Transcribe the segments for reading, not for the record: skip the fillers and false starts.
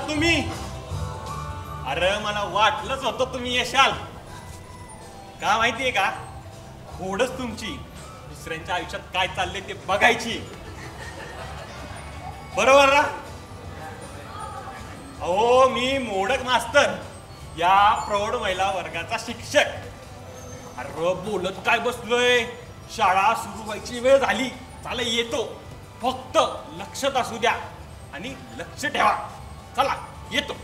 तुम्ही अरे मला वाटलंच होतं तुम्ही येशाल का माहितीये का थोडंच तुमची दुसऱ्यांच्या आयुष्यात काय चाललंय ते बघायची बरोबर ना अहो मी मोडक मास्तर या प्रौढ महिला वर्गाचा शिक्षक अरे बोलत काय बसलोय शाळा सुरू व्हायची वेळ झाली चला येतो फक्त लक्षात असू द्या आणि लक्ष ठेवा चला येतो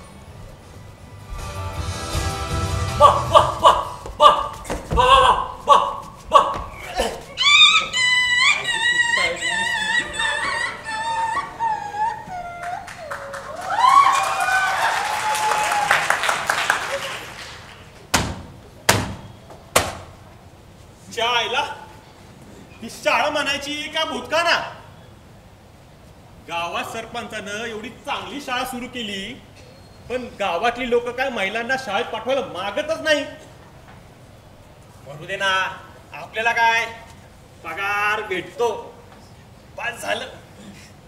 शाळेला ही शाळा म्हणायची का भूतकाना गावात सरपंचानं एवढी चांगली शाळा सुरू केली पण गावातली लोक काय महिलांना शाळेत पाठवायला मागतच नाही म्हणू दे ना आपल्याला काय पगार भेटतो बस झालं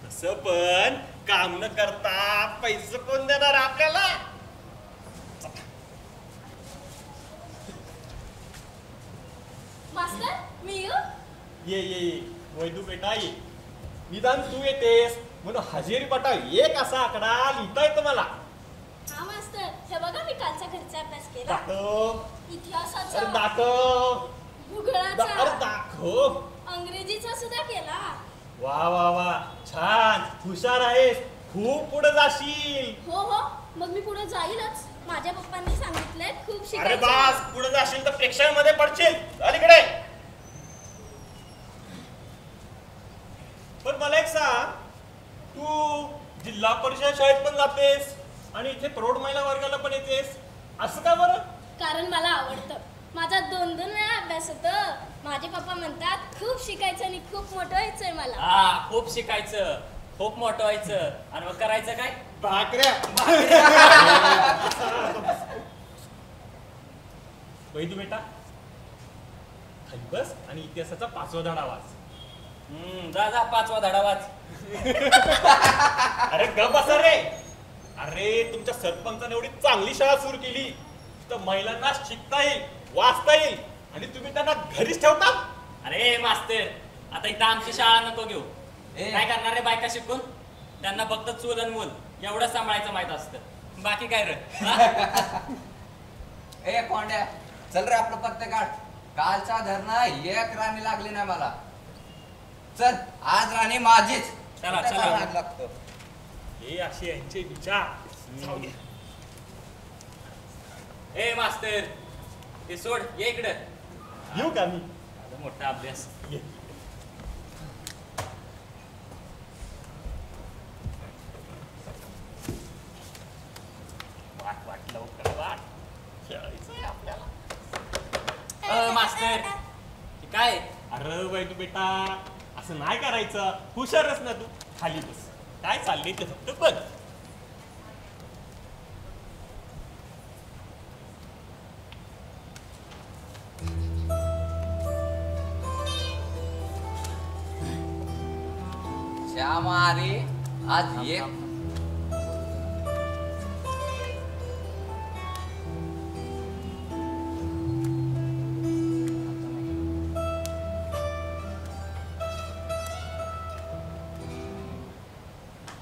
तसं पण काम न करता पैसे कोण देणार आपल्याला मास्तर मी ये वैदू बेटा ये निदान तू येतेस म्हणून हजेरी पटा एक असा आकडा लिहिता येतो मला हा मास्तर हे बघा मी कालचा घरचा अभ्यास केला दाखव इतिहासाचा दाखव भूगोलाचा अरे दाखव अंग्रेजीचा सुद्धा केला वा वा वा छान हुशार आहेस खूप पुढे जाशील हो हो मग मी पुढे जाईलच माझ्या पप्पांनी सांगितलंय खूप अरे शिकायचं बास पुढे जाशील तर प्रेक्षकांमध्ये पडशील अलीकडे पण मला एक सांग तू जिल्हा परिषद शाळेत पण जातेस आणि इथे प्रौढ महिला वर्गाला पण येतेस असं का बरं कारण मला आवडतं माझा 2-2 वेळा अभ्यास होतो माझे पप्पा म्हणतात खूप शिकायचं आणि खूप मोठं व्हायचंय मला हा खूप शिकायचं खूप मोठं व्हायचं आणि मग करायचं काय भाकऱ्या वैदू बेटा खाली बस आणि इतिहासाचा 5वा धडा वाच जा 5वा धडा वाच अरे गप बसा रे अरे तुमच्या सरपंचाने एवढी चांगली शाळा सुरू केली तर महिलांना शिकता येईल वाचता येईल आणि तुम्ही त्यांना घरीच ठेवता अरे मास्तर आता इथं आमची शाळा नको घेऊ काय करणार रे बायका शिकून त्यांना फक्त चूल आणि मूल एवढं सांभाळायचं माहित असतं बाकी काय रे ए कोंड्या चल रे आपलं पत्ते काढ कालचा धरणं एक राणी लागली नाही मला चल आज राणी माझीच चला चला लागतो हे असे यांचे विचार ए मास्तर ते सोड ये इकडं येऊ का मी मोठा अभ्यास ये. वाट लवकर वाट खेळायचंय आपल्याला मास्तर काय अरे वैदू बेटा असं नाही करायचं हुशारच ना तू खाली बस काय चाललंय ते फक्त बघ श्यामारी आज एक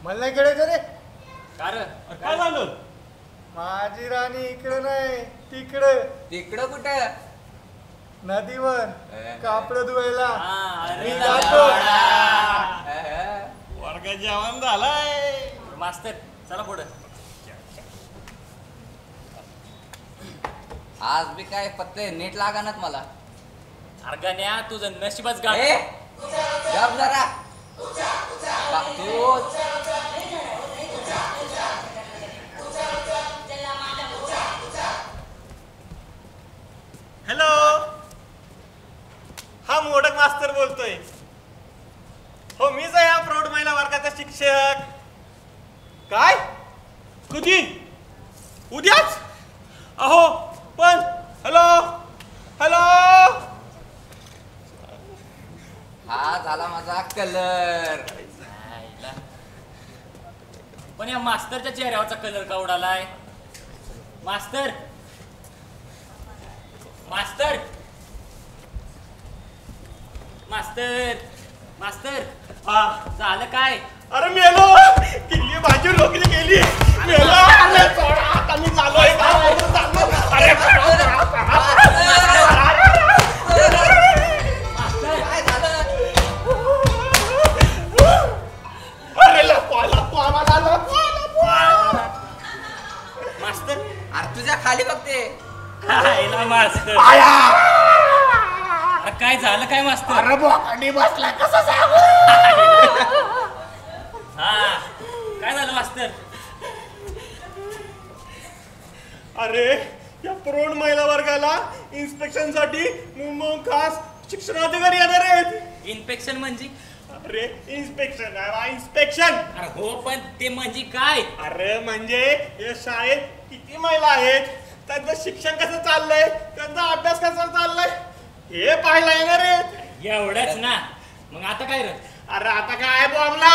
मला नाही खेळायचं रे काय झालं माझी राणी इकडं नाही तिकडं तिकडं कुठं नदीवर कापड धुवायला अरे मी जातो. वर्ग जेवण झालाय मास्तर चला पुढे आज बी काय पत्ते नीट लागानात मला अर्गण्या तुझं नशीबच गाठ ए गप जरा तू हॅलो हा हा मोडक मास्तर बोलतोय. हो मीच आहे या प्रौढ महिला वर्गाचा शिक्षक. काय कधी? उद्याच? अहो पण हॅलो हॅलो. हा झाला माझा कलर. पण या मास्तरच्या चेहऱ्यावरचा कलर का उडालाय? मास्तर मास्तर मास्तर मास्तर हा झालं काय? अरे मेलो. किल्ली भाजी रोखली गेली. मेलो. अरे सोडा, आता मी चाललोय. अरे काय झालं? अरे लपवा लपवा आम्हाला लपवा. मास्तर अरे तुझ्या खाली बघते. काय ना मास्तर? आया. अरे काय झालं काय मास्तर? अरे बोकांडी बसला कसं सांगू? हा काय झालं मास्तर? अरे या प्रौढ महिला वर्गाला इन्स्पेक्शन साठी मुंबईहून खास शिक्षणाधिकारी येणार आहेत. इन्फेक्शन म्हणजे? अरे इन्स्पेक्शन इन्स्पेक्शन. अरे हो पण ते म्हणजे काय? अरे म्हणजे या शाळेत किती महिला आहेत, त्यांचं शिक्षण कसं चाललंय, त्यांचा अभ्यास कसा चाललाय हे पाहायला येणार आहेत. एवढंच ना? मग आता काय रे? अरे आता काय बॉम्बला.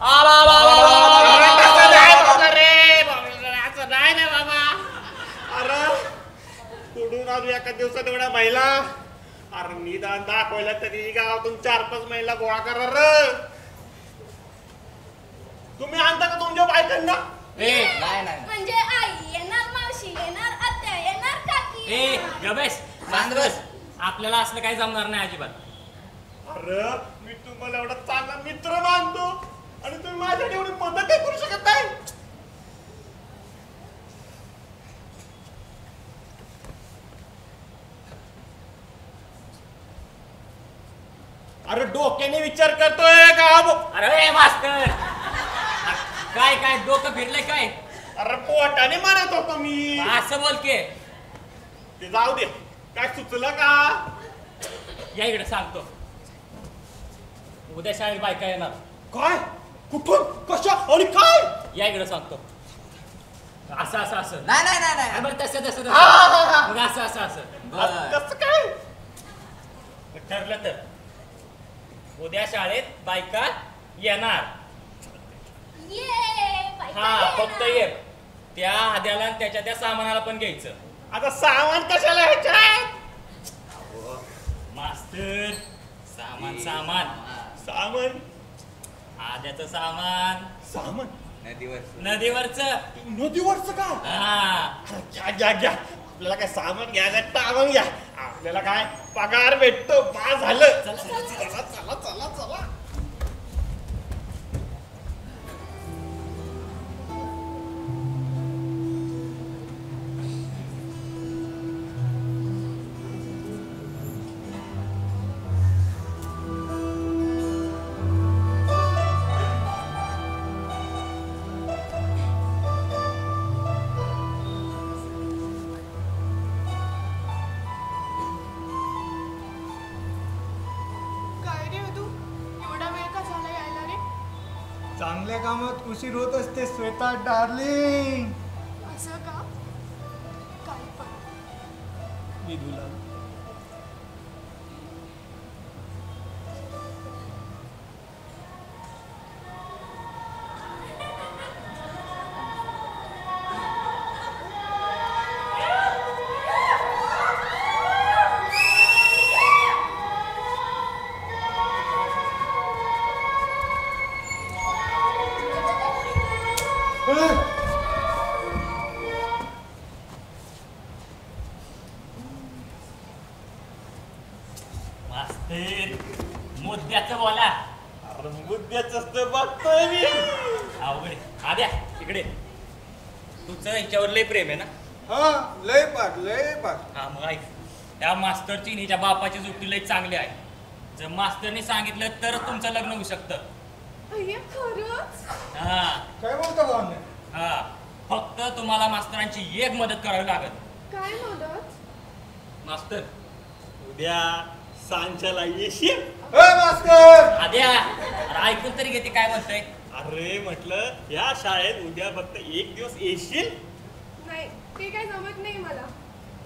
अरे तसं नाही बॉम्बला रे. बॉम्बला असं नाही ना बाबा. अरे कुठून आलो एका दिवसात एवढ्या महिला. अरे निदान दाखवायला तरी गावातून 4-5 महिला गोळा करा र. तुम्ही आणता का तुमच्या बायकांना? नाही नाही म्हणजे आई येणार, मावशी येणार, आत्या येणार, काकी ए येणार. गबेश शांत बस. आपल्याला असलं काही जमणार नाही अजिबात. अरे मी तुम्हाला एवढा चांगला मित्र मानतो आणि तुम्ही माझ्यासाठी एवढी मदत नाही करू शकत नाही. अरे डोक्याने विचार करतोय का? अरे मास्तर काय काय डोकं फिरलंय काय? अरे पोटाने म्हणत होतो मी. असं बोल के. ते जाऊ दे. काय सुचलं का? या इकडे सांगतो. उद्या शाळेत बायका येणार. काय? कुठून? कशा आणि काय? या इकडे सांगतो. असं असं असं नाही नाही नाही नाही. बरं तसं तसं हा, हा, हा, हा. तसं मग असं असं असं बरं. कसं काय? ठरलं तर उद्या शाळेत बायका येणार. ये बायका हा येणार. फक्त ये. त्या आद्याला आणि त्याच्या त्या सामानाला पण घ्यायचं. आता सामान कशाला ह्याच्यात? मास्तर सामान सामान सामान आद्याचं सामान सामान नदीवर नदीवरचं. नदीवरचं का? हा घ्या घ्या घ्या. आपल्याला काय सामान घ्यायचं टाळून घ्या. आपल्याला काय पगार भेटतो बा झालं. चला चला चला चला चला. काय रे तू एवढा वेळ का झाला यायला रे? चांगल्या कामात उशीर होत असते श्वेता डार्लिंग. असं का? काय पण विधूला मास्तर मुद्द्याचं बोला. अरे मुद्द्याच बघतोय मी. अवघड आहे. आद्या इकडे. तुझं हिच्यावर लय प्रेम आहे ना? हा लय पार. हा मग ऐक. त्या मास्तरची आणि हिच्या बापाची जुटी लय चांगली आहे. जर मास्तरने सांगितलं तर तुमचं लग्न होऊ शकतं. अय्या खरंच? हा काय बोलतो भावने? हा फक्त तुम्हाला मास्तरांची एक मदत करावी लागत. काय मदत? मास्तर उद्या सांच्याला येशील? मास्तर आद्या अरे ऐकून तरी घेते काय म्हणतोय. अरे म्हटलं या शाळेत उद्या फक्त एक दिवस येशील? नाही ते काही जमत नाही मला.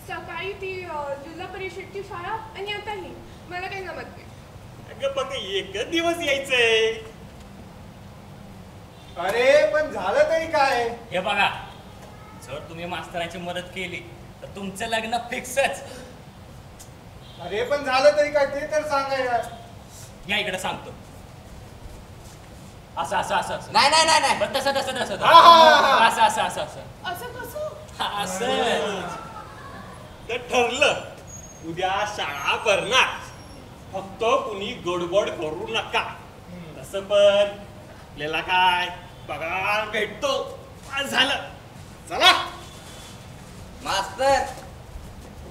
सकाळी ती जिल्हा परिषदची शाळा आणि आता ही मला काही जमत नाही. अगं फक्त एकच दिवस यायचंय. अरे पण झालं तरी काय? हे बघा जर तुम्ही मास्तरांची मदत केली तर तुमचं लग्न फिक्सच. अरे पण झालं तरी काय ते तर सांगा यार. या इकडे सांगतो. असं असं असं असं नाही नाही नाही नाही बरं, तसं तसं तसं हा, हा, हा. असं असं असं असं असं कसं? असं तर ठरलं उद्या शाळा भरणार. फक्त कुणी गडबड करू नका. तसं पण आपल्याला काय पगार भेटतो. आज झालं. चला. मास्तर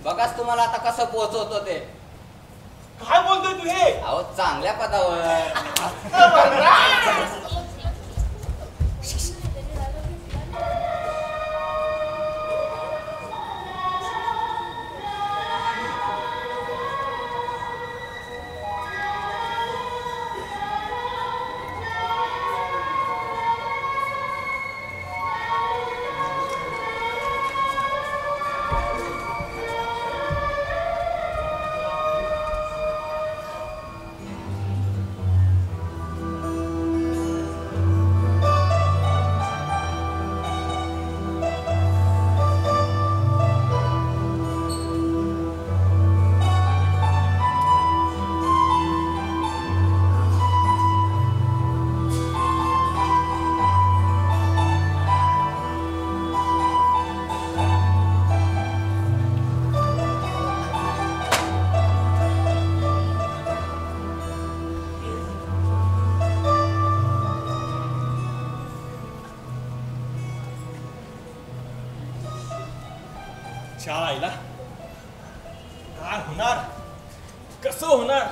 बघाच तुम्हाला आता कसं पोहोचवतो ते. काय बोलतोय तू हे? अहो चांगल्या पदावर. शाळेला काय होणार? कसं होणार?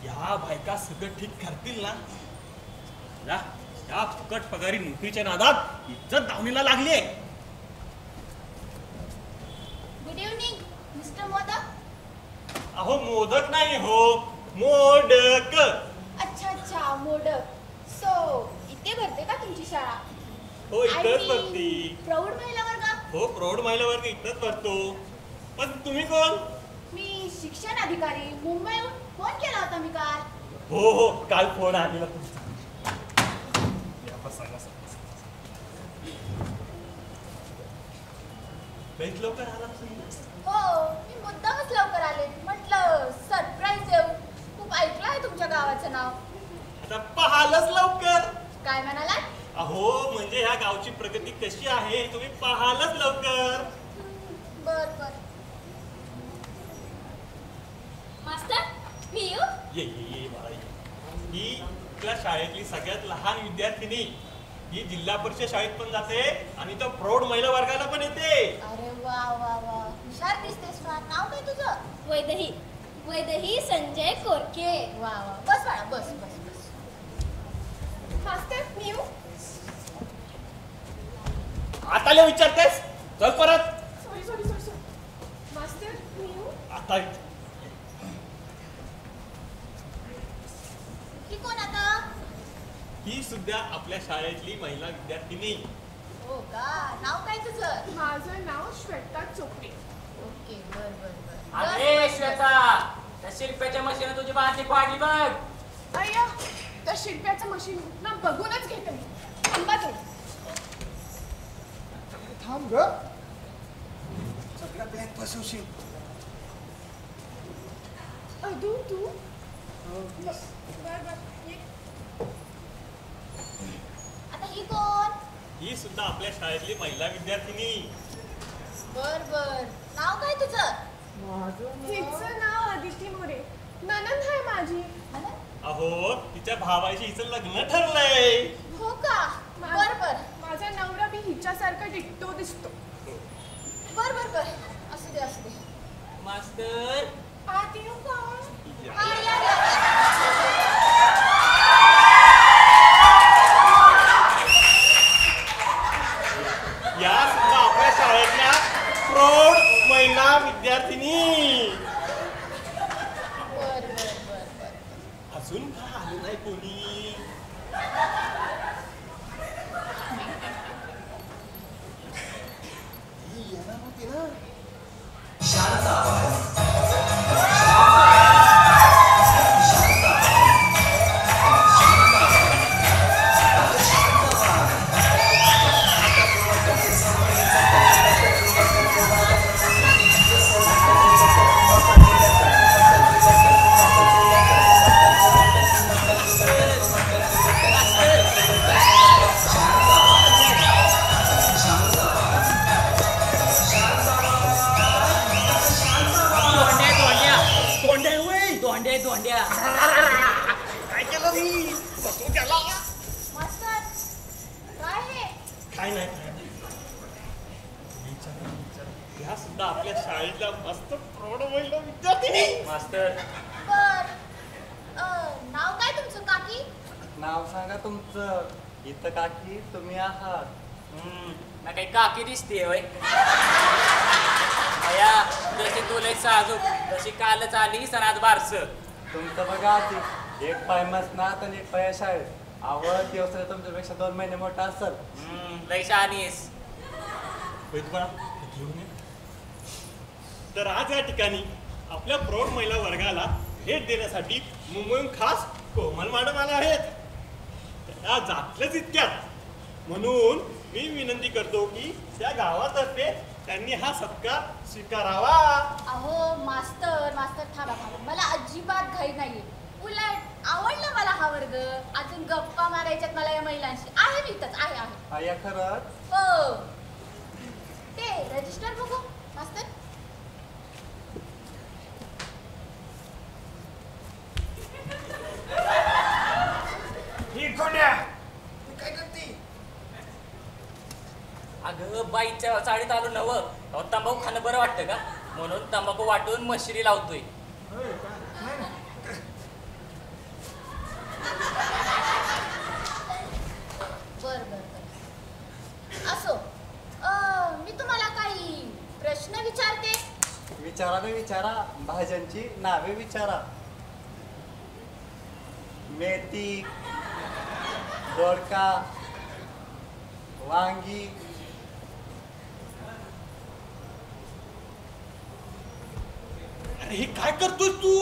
या बायका सगळं ठीक करतील ना? या फुकट पगारी नोकरीच्या नादात इज्जत दावणीला लागली आहे. Good evening mister modak. अहो मोदक नाही हो, मोडक. अच्छा अच्छा मोदक. सो इथे भरते का तुमची शाळा? हो इथंच भरती. प्रौढ महिला वर्ग. हो प्रौढ महिला वर्ग इथंच भरतो. पण तुम्ही कोण? मी शिक्षण अधिकारी मुंबईहून फोन केला होता मी काल. हो हो काल फोन आलेला तुमचा. लईच लवकर आला तुम्ही. हो मी मुद्दामच लवकर आले. म्हटलं सरप्राईज देऊ. खूप ऐकलं आहे तुमच्या गावाचं नाव. आता पाहालच लवकर. काय म्हणाला? अहो म्हणजे ह्या गावची प्रगती कशी आहे तुम्ही पाहालच लवकर. बर बर. मास्तर मी येऊ? ये ये ये बाळा ये. ही आपल्या शाळेतली सगळ्यात लहान विद्यार्थिनी. ही जिल्हा परिषद शाळेत पण जाते आणि तो प्रौढ महिला वर्गाला पण येते. अरे वा वा वा हुशार दिसतेस ना. नाव काय तुझं? वैदही. वैदही संजय कोरके. वा वा बस बाळा बस बस बस. मास्तर मी येऊ? आता विचारतेस? चल परत. Sorry sorry sorry sorry. मास्तर मी येऊ? आता ही कोण आता? ही सुद्धा आपल्या शाळेतली महिला विद्यार्थिनी. हो का? नाव काय तुझं? माझं नाव श्वेता चोपडे. ओके बर बर बर. अरे श्वेता त्या शिल्प्याच्या मशीन तुझी बाजी पाडली बघ. अय्या त्या शिल्प्याचं मशीन ना बघूनच घेते मी. थांबा थोडं. थांब ग. सगळ्या बँक फसवशील. अदू तू बर बर ये. आता ही कोण? ही सुद्धा आपल्या शाळेतली महिला विद्यार्थिनी. बर बर. नाव काय तुझं? हिचं नाव अदिती मोरे. ननंद आहे माझी. अहो तिच्या भावाशी हिचं लग्न ठरलंय. हो का? बर बर. माझा नवरा बी हिच्यासारखा डिट्टो दिसतो. बर बर बर. असू दे असू दे. मास्तर आत येऊ का? हा या या. या सुद्धा आपल्या शाळेतल्या प्रौढ महिला विद्यार्थिनी. कोणी. येणार होती ना. काय केलं मी बसू त्याला. मास्तर काय हे काय नाही ह्या सुद्धा आपल्या शाळेतल्या मस्त प्रौढ महिला विद्यार्थी. मास्तर बर नाव काय तुमचं काकी. नाव सांगा तुमचं. इथं काकी तुम्ही आहात. ना काही काकी दिसते वय अया जशी तुला साजूक जशी कालच आली सणात बारस. तुमचं बघा आधी एक पाय मसनात आणि एक पाय शाळेत. आवड दिवस तुमच्यापेक्षा 2 महिने मोठा असेल. लय शहाणीस. होईत बाळा, घेऊन ये. तर आज या ठिकाणी आपल्या प्रौढ महिला वर्गाला भेट देण्यासाठी मुंबईहून खास कोमल मॅडम आल्या आहेत. त्या जातल्याच इतक्यात म्हणून मी विनंती करतो की त्या गावातर्फे त्यांनी हा सत्कार स्वीकारावा. अहो मास्तर मास्तर थांबा मला अजिबात घाई नाहीये. उलट आवडला मला हा वर्ग. अजून गप्पा मारायच्यात मला या महिलांशी. आहे मी इथंच आहे आहे. आया खरंच. हो ते रजिस्टर बघू मास्तर. काय करते. अगं बाईच्या साडीत आलो नवं तंबाखू खाणं बरं वाटतं का म्हणून तंबाखू वाटून मशिरी लावतोय. बर बर बर असो. मी तुम्हाला काही प्रश्न विचारते. विचारा ना विचारा. भाज्यांची नावे विचारा. मेथी, दोडका, वांगी. अरे हे काय करतोय तू.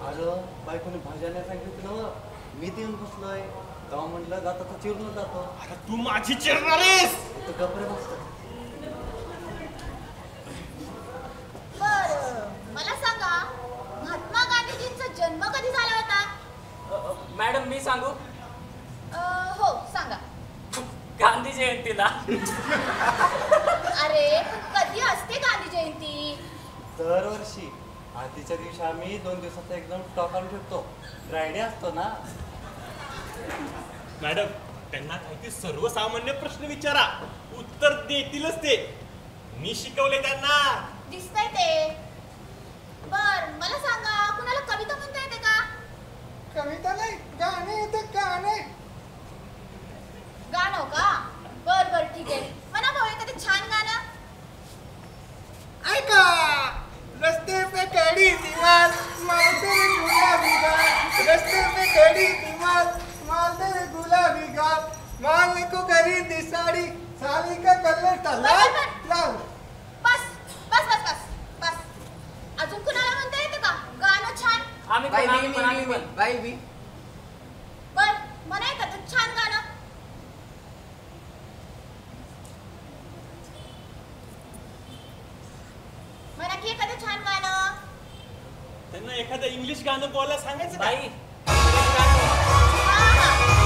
अरे बायकोने भाज्या नाही सांगितलं ना. मी देऊन बसलोय तेव्हा म्हटलं जातो तर चिरून जातो. अरे तू माझी चिरणार आहेस. तो गप्रे बसतो. बर मला सांगा महात्मा गांधीजींचा जन्म कधी झाला होता. मॅडम मी सांगू हो सांगा. गांधी जयंतीला. अरे पण कधी असते गांधी जयंती. दरवर्षी आधीच्या दिवशी आम्ही 2 दिवसाचा एकदम स्टॉक आणून ठेवतो. फ्रायडे असतो ना. मॅडम त्यांना काहीतरी सर्वसामान्य प्रश्न विचारा. उत्तर देतीलच ते. मी शिकवले त्यांना. दिसतंय ते. बर मला सांगा कुणाला कविता म्हणता येते का. कविता नाही गाणे येते गाणे. गाणं का. बर बर ठीक आहे. म्हणा भाऊ एखादं छान गाणं. ऐका रस्ते पे खड़ी दीवार मालते गुलाबी गाल. रस्ते पे खड़ी दीवार मालते गुलाबी गाल. मालने को खरीदी साड़ी साड़ी का कलर था लाल लाल. बस बस बस बस बस. अजून कुणाला म्हणता येते का गाणं छान. आम्ही पण आम्ही पण बाई बी बर म्हणा एखादं छान गाणं. म्हणा की एखादं छान गाणं. त्यांना एखादं इंग्लिश गाणं बोलायला सांगायचं का? बाई हा हा म्हणा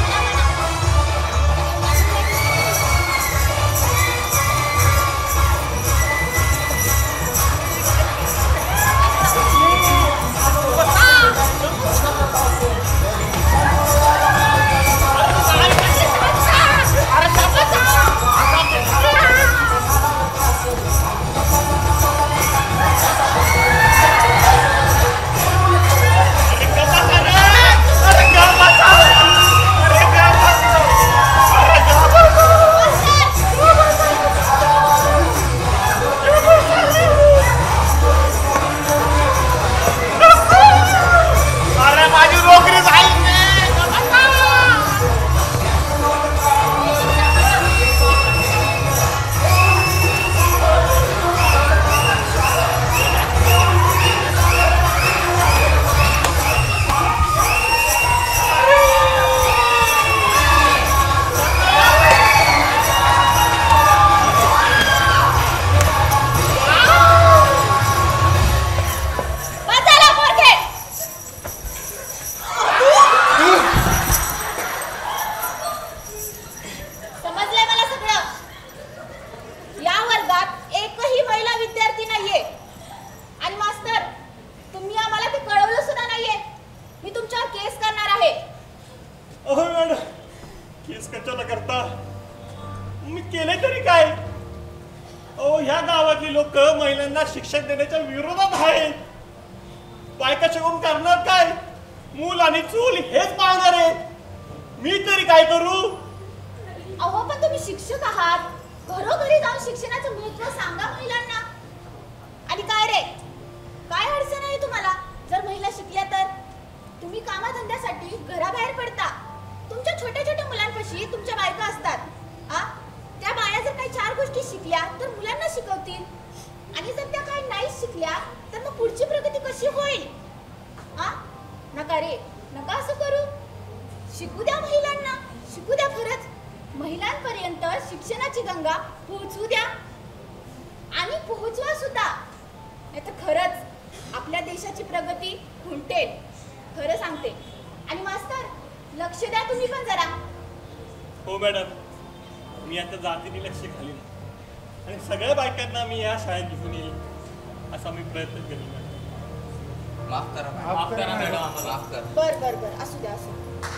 अरे गप्पा अहो मॅडम केस कशाला करता मी केले तरी काय अहो ह्या गावातली लोक महिलांना शिक्षण देण्याच्या विरोधात आहेत बायका शिकून करणार काय मूल आणि चूल हेच पाहणार आहेत मी तरी काय करू अहो पण तुम्ही शिक्षक आहात घरोघरी जाऊन शिक्षणाचं महत्त्व सांगा महिलांना आणि काय रे काय अडचण आहे तुम्हाला जर महिला शिकल्या तर तुम्ही कामाधंद्यासाठी घराबाहेर पडता तुमच्या छोट्या छोट्या मुलांपाशी तुमच्या बायका असतात आ त्या बाया जर काही 4 गोष्टी शिकल्या तर मुलांना शिकवतील आणि जर त्या काही नाही शिकल्या तर मग पुढची प्रगती कशी होईल आ नका रे नका असं करू शिकू द्या महिलांना शिकू द्या खरंच महिलांपर्यंत शिक्षणाची गंगा पोहोचू द्या आणि पोहोचवा सुद्धा नाही तर खरंच आपल्या देशाची प्रगती खुंटेल खरं सांगते आणि मास्तर लक्ष द्या तुम्ही पण जरा हो मॅडम मी आता जातीने लक्ष घालीन आणि सगळ्या बायकांना मी या शाळेत घेऊन येईल असा मी प्रयत्न करेन माफ करा मॅडम. माफ करा मॅडम आम्हाला. माफ करा बर बर बर असू द्या असू द्या.